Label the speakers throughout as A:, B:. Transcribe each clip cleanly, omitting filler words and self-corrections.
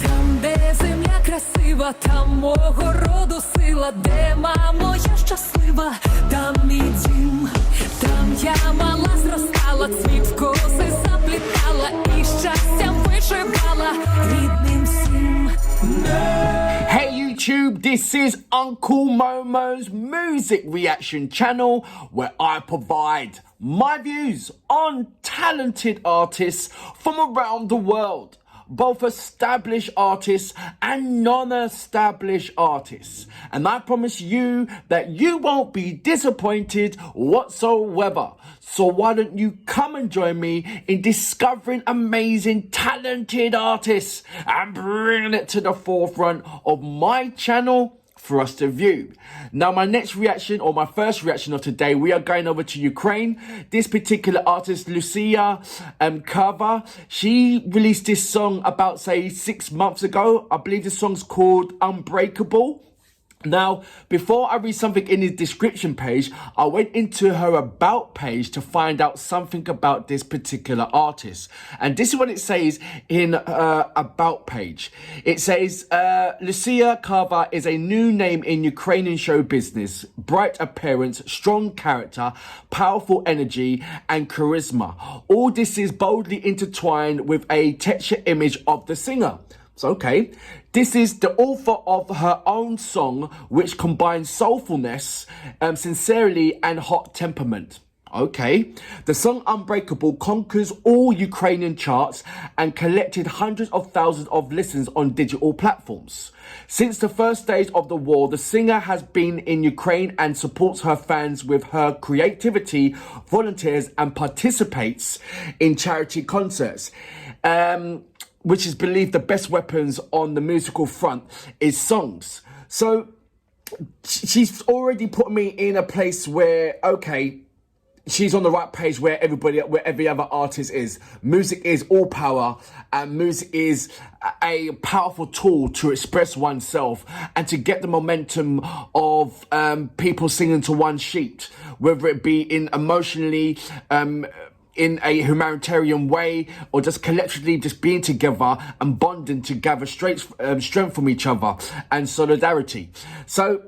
A: Там, де земля красива, там мого роду сила, де мамо я щаслива, там мій дім, там я мала зростала, цвіт в коси заплітала і щастям вишивала рідним всім.
B: Hey YouTube, this is Uncle Momo's music reaction channel where I provide my views on talented artists from around the world. Both established artists and non-established artists. And I promise you that you won't be disappointed whatsoever. So why don't you come and join me in discovering amazing, talented artists and bringing it to the forefront of my channel for us to view. Now my next reaction, or my first reaction of today, we are going over to Ukraine. This particular artist, Lyusya Kava, she released this song about, say, 6 months ago. I believe the song's called Unbreakable. Now, before I read something in the description page, I went into her about page to find out something about this particular artist. And this is what it says in her about page. It says, Lyusya Kava is a new name in Ukrainian show business. Bright appearance, strong character, powerful energy, and charisma. All this is boldly intertwined with a texture image of the singer. So, okay, this is the author of her own song, which combines soulfulness, sincerity, and hot temperament. Okay, the song Unbreakable conquers all Ukrainian charts and collected hundreds of thousands of listens on digital platforms. Since the first days of the war, the singer has been in Ukraine and supports her fans with her creativity, volunteers, and participates in charity concerts. Which is believed the best weapons on the musical front is songs. So she's already put me in a place where, okay, she's on the right page where every other artist is. Music is all power, and music is a powerful tool to express oneself and to get the momentum of people singing to one sheet, whether it be in emotionally, in a humanitarian way, or just collectively just being together and bonding to gather strength from each other and solidarity. So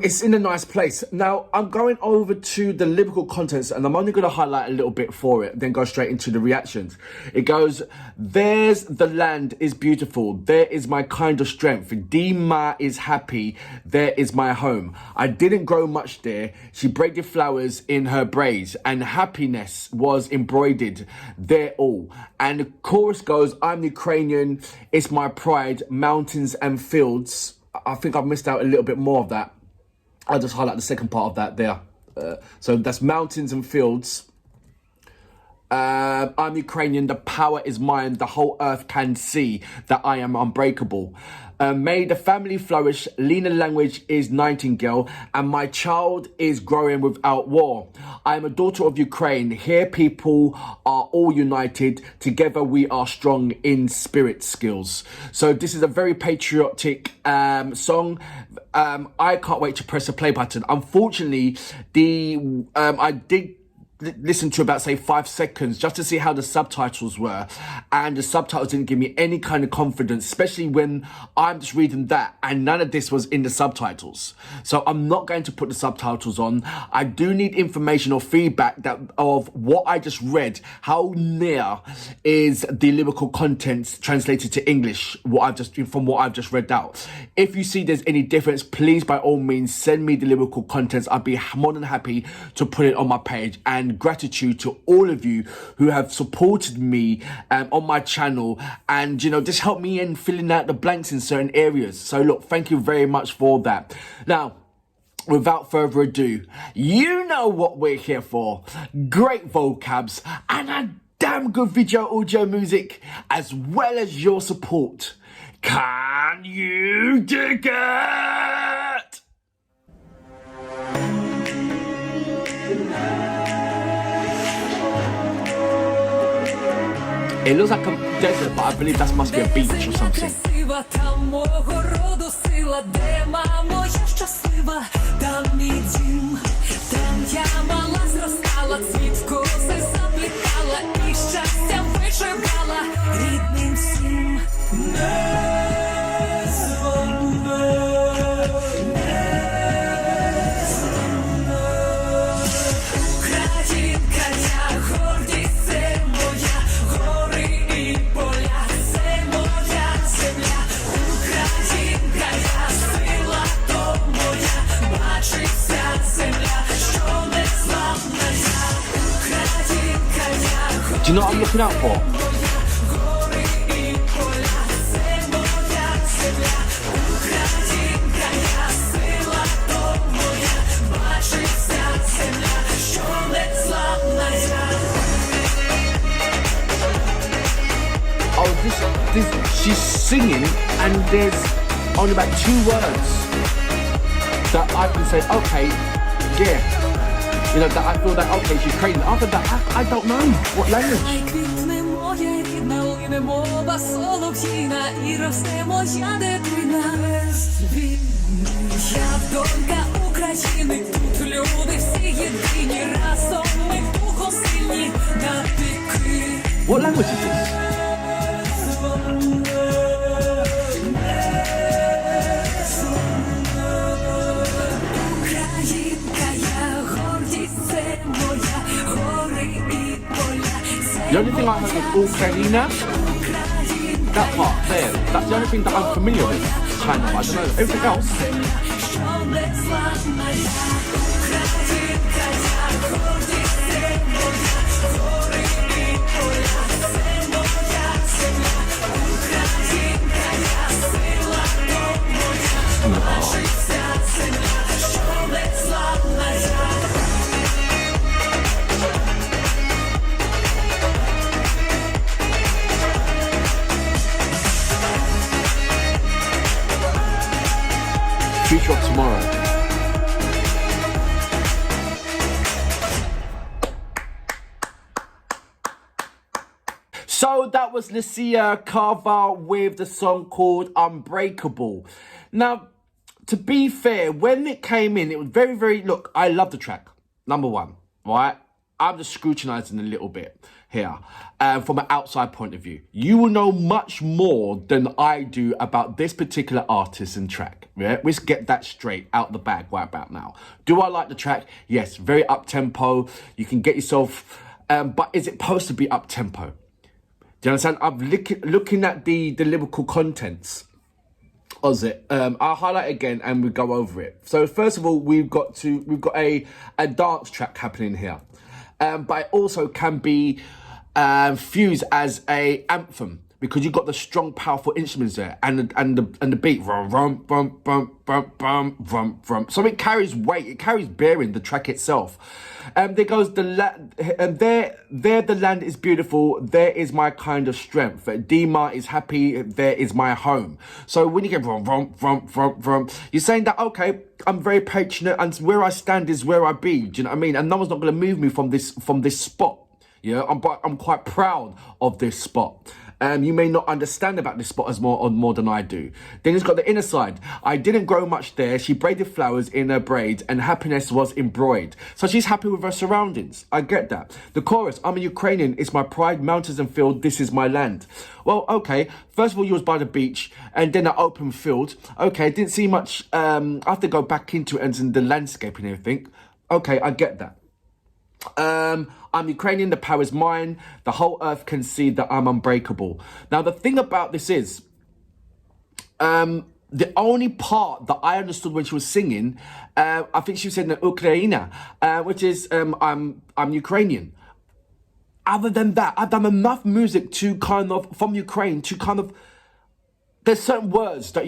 B: it's in a nice place. Now I'm going over to the lyrical contents, and I'm only going to highlight a little bit for it, then go straight into the reactions. It goes, there's the land is beautiful, there is my kind of strength, Dima is happy, there is my home. I didn't grow much there, she braided flowers in her braids, and happiness was embroidered there all. And the chorus goes, I'm Ukrainian, it's my pride, mountains and fields. I think I've missed out a little bit more of that. I'll just highlight the second part of that there. So that's mountains and fields. I'm Ukrainian, the power is mine, the whole earth can see that I am unbreakable. May the family flourish, Lena language is nightingale, and my child is growing without war. I am a daughter of Ukraine, here people are all united, together we are strong in spirit skills. So this is a very patriotic song. I can't wait to press the play button. Unfortunately, I did listen to about, say, 5 seconds just to see how the subtitles were, and the subtitles didn't give me any kind of confidence, especially when I'm just reading that and none of this was in the subtitles. So I'm not going to put the subtitles on. I do need information or feedback of what I just read, how near is the lyrical contents translated to English, from what I've just read out. If you see there's any difference, please by all means send me the lyrical contents. I'd be more than happy to put it on my page. And gratitude to all of you who have supported me on my channel, and just help me in filling out the blanks in certain areas. So look, thank you very much for that. Now, without further ado, you know what we're here for. Great vocabs and a damn good video audio music, as well as your support. Can you dig it? It looks like a desert, but I believe that must be a beach or something.
A: Там мого роду сила, де мамо я щаслива, там мій дім, там я
B: you know what I'm looking out for? Oh, she's singing and there's only about 2 words that I can say, okay, yeah. You know, that I feel that, okay, she's Ukrainian. After that, I don't know what language. What language is this? The only thing I heard was Ukraina. That part there, that's the only thing that I'm familiar with, kind of. I don't know, everything else. Future of tomorrow. So that was Lyusya Kava with the song called Unbreakable. Now, to be fair, when it came in, it was very, very, look, I love the track, number one, right? I'm just scrutinizing a little bit here from an outside point of view. You will know much more than I do about this particular artist and track. Yeah? Let's get that straight out the bag right about now. Do I like the track? Yes, very up-tempo. You can get yourself, but is it supposed to be up-tempo? Do you understand? I'm looking at the lyrical contents of it. I'll highlight again and we go over it. So first of all, we've got a dance track happening here. But it also can be fused as a anthem because you've got the strong, powerful instruments there and the beat. Rum, rum, rum, rum, rum, rum, rum. So it carries weight. It carries bearing, the track itself. There goes there the land is beautiful. There is my kind of strength. Dima is happy. There is my home. So when you get rum, rum, rum, rum, rum, you're saying that, okay, I'm very passionate and where I stand is where I be. Do you know what I mean? And no one's not going to move me from this spot. Yeah, I'm quite proud of this spot. You may not understand about this spot as more than I do. Then it's got the inner side. I didn't grow much there. She braided flowers in her braids and happiness was embroidered. So she's happy with her surroundings. I get that. The chorus, I'm a Ukrainian. It's my pride, mountains and field. This is my land. Well, okay. First of all, you was by the beach and then an open field. Okay, didn't see much. I have to go back into it and the landscape and everything. Okay, I get that. I'm Ukrainian, the power is mine. The whole earth can see that I'm unbreakable. Now, the thing about this is, the only part that I understood when she was singing, I think she said Ukraina, which is I'm Ukrainian. Other than that, I've done enough music to kind of, from Ukraine, to kind of, there's certain words that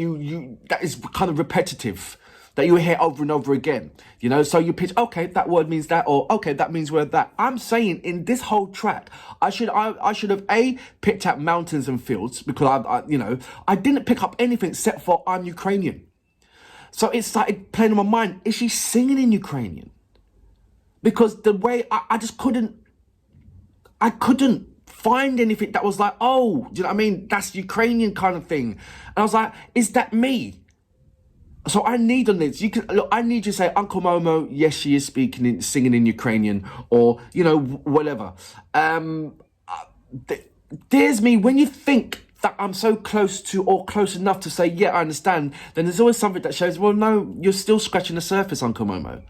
B: that is kind of repetitive, that you hear over and over again, you know? So you pitch, okay, that word means that, or okay, that means word that. I'm saying in this whole track, I should have picked out mountains and fields because I didn't pick up anything except for I'm Ukrainian. So it started playing in my mind, is she singing in Ukrainian? Because the way I just couldn't find anything that was like, oh, do you know what I mean? That's Ukrainian kind of thing. And I was like, is that me? So I need on this. I need you to say, Uncle Momo, yes, she is singing in Ukrainian, or whatever. There's me. When you think that I'm so close to or close enough to say, yeah, I understand, then there's always something that shows, well, no, you're still scratching the surface, Uncle Momo.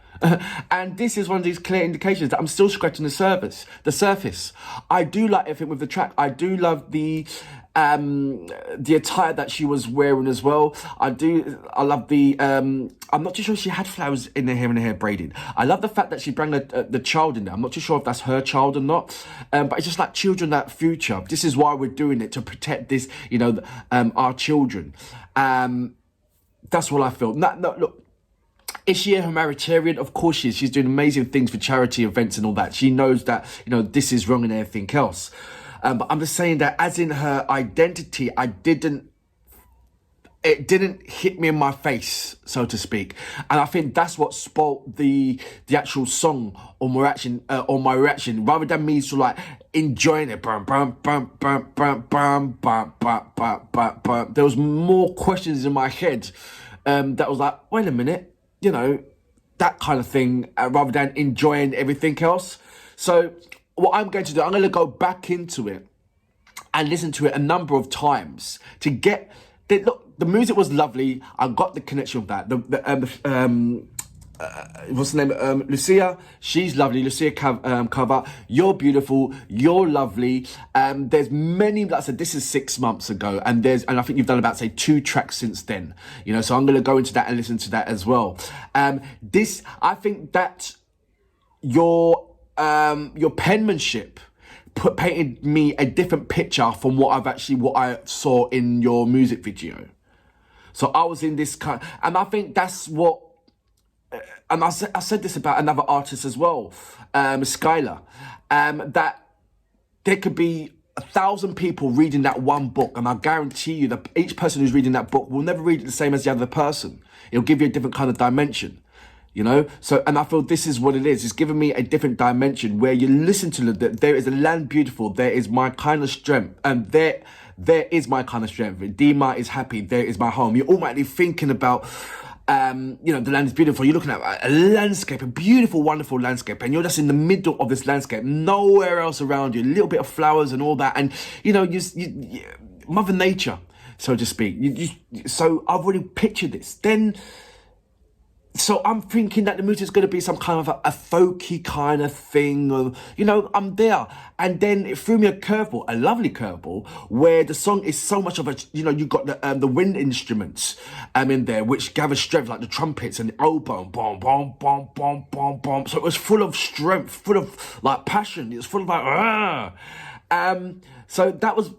B: And this is one of these clear indications that I'm still scratching the surface. I do like everything with the track. I do love the The attire that she was wearing as well. I love the, I'm not too sure she had flowers in her hair and her hair braided. I love the fact that she brought the child in there. I'm not too sure if that's her child or not, but it's just like children, that future. This is why we're doing it, to protect this, you know, our children. That's what I feel. No, look. Is she a humanitarian? Of course she is. She's doing amazing things for charity events and all that. She knows that, you know, this is wrong and everything else. But I'm just saying that as in her identity, it didn't hit me in my face, so to speak. And I think that's what spoilt the actual song or my reaction, rather than me sort of like enjoying it. There was more questions in my head that was like, wait a minute. You know, that kind of thing, rather than enjoying everything else. So what I'm going to do, I'm going to go back into it and listen to it a number of times to get... The music was lovely. I got the connection with that. What's the name? Lyusya, she's lovely. Lyusya Kava, you're beautiful, you're lovely. There's many, like I said, this is 6 months ago, and I think you've done about, say, 2 tracks since then. You know, so I'm going to go into that and listen to that as well. I think that your penmanship painted me a different picture from what I saw in your music video. So I was in this kind, and I think that's what. And I said this about another artist as well, Skylar, that there could be 1,000 people reading that one book, and I guarantee you that each person who's reading that book will never read it the same as the other person. It'll give you a different kind of dimension, you know? So, and I feel this is what it is. It's giving me a different dimension where you listen to there is a land beautiful, there is my kind of strength, and there is my kind of strength. Dima is happy, there is my home. You're automatically thinking about... you know, the land is beautiful. You're looking at a landscape, a beautiful, wonderful landscape, and you're just in the middle of this landscape, nowhere else around you, a little bit of flowers and all that, and you know, you Mother Nature, so to speak. So I've already pictured this. So I'm thinking that the music is going to be some kind of a folky kind of thing, or, you know, I'm there. And then it threw me a curveball, a lovely curveball, where the song is so much of a, you know, you've got the wind instruments in there, which gather strength, like the trumpets and the oboe, boom, boom, boom, boom, boom, boom. So it was full of strength, full of like passion. It was full of like, so that was,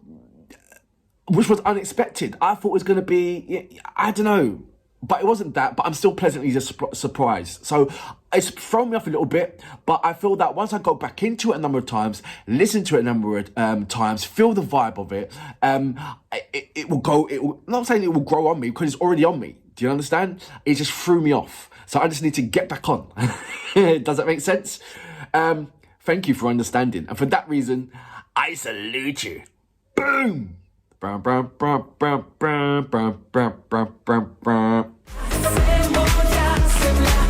B: which was unexpected. I thought it was going to be, I don't know. But it wasn't that, but I'm still pleasantly surprised. So it's thrown me off a little bit, but I feel that once I go back into it a number of times, listen to it a number of times, feel the vibe of it, it will, not saying it will grow on me, because it's already on me. Do you understand? It just threw me off. So I just need to get back on. Does that make sense? Thank you for understanding. And for that reason, I salute you. Boom! Все моя земля